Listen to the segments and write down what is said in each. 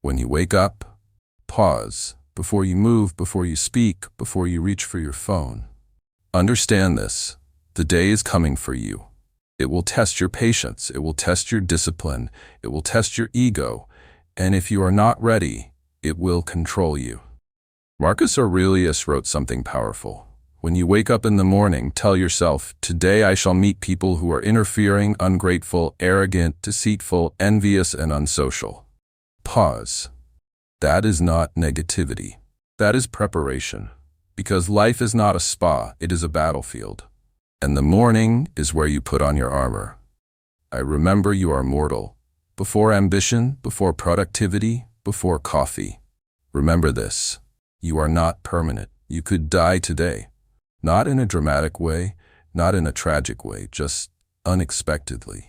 When you wake up, pause before you move, before you speak, before you reach for your phone. Understand this. The day is coming for you. It will test your patience. It will test your discipline. It will test your ego. And if you are not ready, it will control you. Marcus Aurelius wrote something powerful. When you wake up in the morning, tell yourself, today I shall meet people who are interfering, ungrateful, arrogant, deceitful, envious, and unsocial. Pause. That is not negativity. That is preparation. Because life is not a spa, it is a battlefield. And the morning is where you put on your armor. I remember you are mortal. Before ambition, before productivity, before coffee. Remember this. You are not permanent. You could die today. Not in a dramatic way, not in a tragic way, just unexpectedly.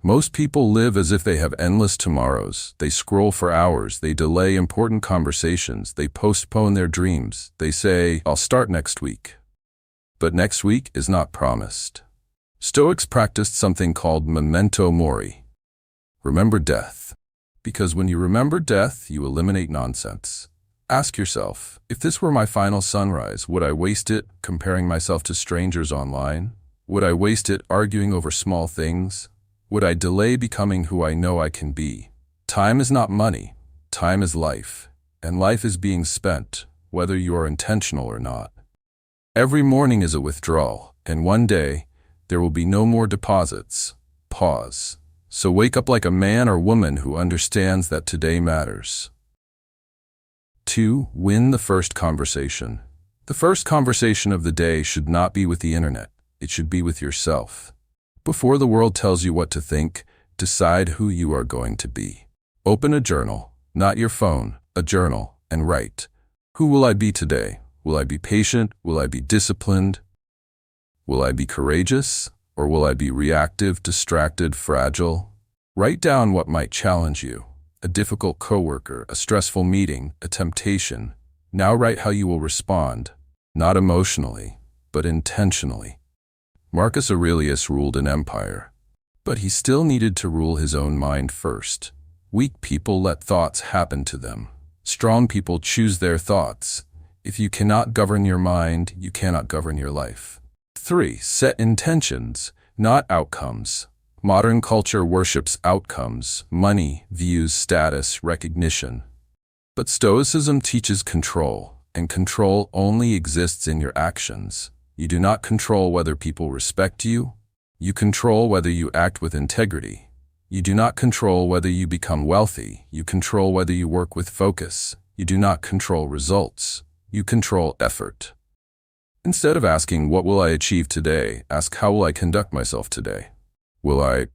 Most people live as if they have endless tomorrows. They scroll for hours. They delay important conversations. They postpone their dreams. They say, I'll start next week. But next week is not promised. Stoics practiced something called memento mori. Remember death. Because when you remember death, you eliminate nonsense. Ask yourself, if this were my final sunrise, would I waste it comparing myself to strangers online? Would I waste it arguing over small things? Would I delay becoming who I know I can be? Time is not money. Time is life. And life is being spent, whether you are intentional or not. Every morning is a withdrawal, and one day, there will be no more deposits. Pause. So wake up like a man or woman who understands that today matters. 2. Win the first conversation. The first conversation of the day should not be with the internet. It should be with yourself. Before the world tells you what to think, decide who you are going to be. Open a journal, not your phone, a journal, and write. Who will I be today? Will I be patient? Will I be disciplined? Will I be courageous? Or will I be reactive, distracted, fragile? Write down what might challenge you. A difficult coworker, a stressful meeting, a temptation. Now write how you will respond, not emotionally, but intentionally. Marcus Aurelius ruled an empire, but he still needed to rule his own mind first. Weak people let thoughts happen to them. Strong people choose their thoughts. If you cannot govern your mind, you cannot govern your life. 3. Set intentions, not outcomes. Modern culture worships outcomes, money, views, status, recognition. But Stoicism teaches control, and control only exists in your actions. You do not control whether people respect you. You control whether you act with integrity. You do not control whether you become wealthy. You control whether you work with focus. You do not control results. You control effort. Instead of asking, what will I achieve today, ask, how will I conduct myself today? Will I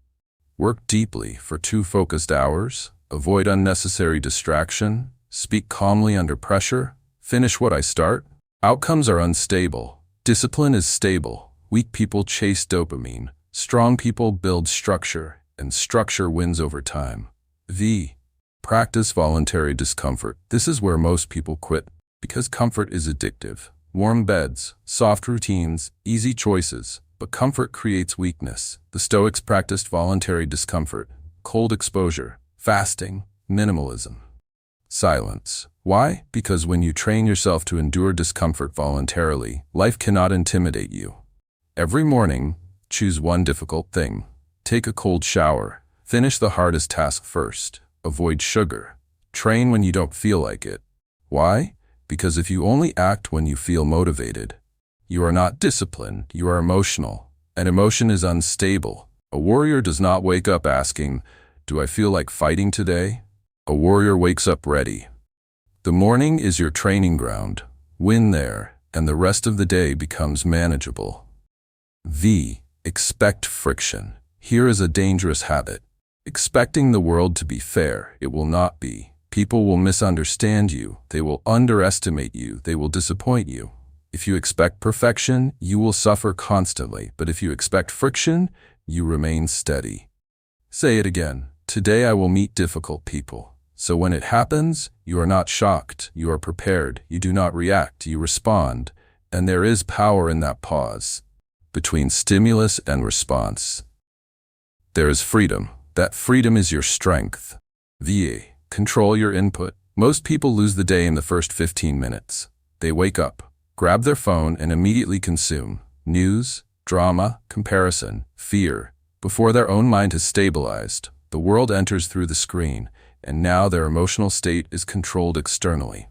work deeply for 2 focused hours, avoid unnecessary distraction, speak calmly under pressure, finish what I start? Outcomes are unstable. Discipline is stable. Weak people chase dopamine. Strong people build structure, and structure wins over time. Practice voluntary discomfort. This is where most people quit, because comfort is addictive. Warm beds, soft routines, easy choices. But comfort creates weakness. The Stoics practiced voluntary discomfort, cold exposure, fasting, minimalism. Silence. Why? Because when you train yourself to endure discomfort voluntarily, life cannot intimidate you. Every morning, choose one difficult thing. Take a cold shower. Finish the hardest task first. Avoid sugar. Train when you don't feel like it. Why? Because if you only act when you feel motivated, you are not disciplined, you are emotional, and emotion is unstable. A warrior does not wake up asking, do I feel like fighting today? A warrior wakes up ready. The morning is your training ground. Win there, and the rest of the day becomes manageable. Expect friction. Here is a dangerous habit. Expecting the world to be fair, it will not be. People will misunderstand you, they will underestimate you, they will disappoint you. If you expect perfection, you will suffer constantly, but if you expect friction, you remain steady. Say it again. Today I will meet difficult people. So when it happens, you are not shocked, you are prepared, you do not react, you respond, and there is power in that pause between stimulus and response. There is freedom. That freedom is your strength. Control your input. Most people lose the day in the first 15 minutes. They wake up, grab their phone, and immediately consume news, drama, comparison, fear. Before their own mind has stabilized, the world enters through the screen, and now their emotional state is controlled externally.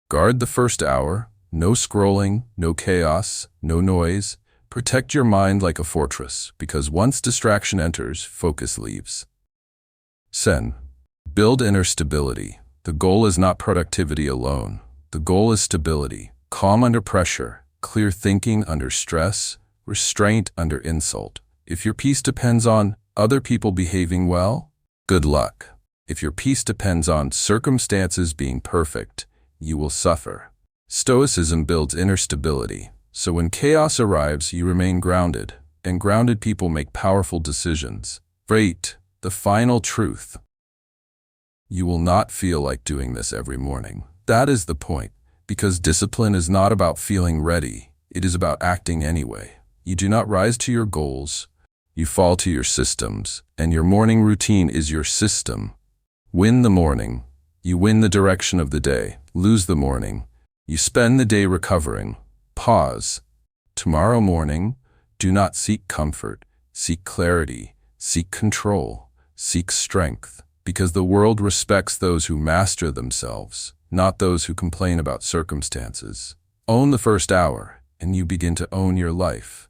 Guard the first hour. No scrolling, no chaos, no noise. Protect your mind like a fortress, because once distraction enters, focus leaves. Sen. Build inner stability. The goal is not productivity alone. The goal is stability. Calm under pressure, clear thinking under stress, restraint under insult. If your peace depends on other people behaving well, good luck. If your peace depends on circumstances being perfect, you will suffer. Stoicism builds inner stability, so when chaos arrives, you remain grounded, and grounded people make powerful decisions. Rate the final truth. You will not feel like doing this every morning. That is the point, because discipline is not about feeling ready, it is about acting anyway. You do not rise to your goals, you fall to your systems, and your morning routine is your system. Win the morning, you win the direction of the day. Lose the morning, you spend the day recovering. Pause. Tomorrow morning, do not seek comfort, seek clarity, seek control, seek strength, because the world respects those who master themselves, not those who complain about circumstances. Own the first hour, and you begin to own your life.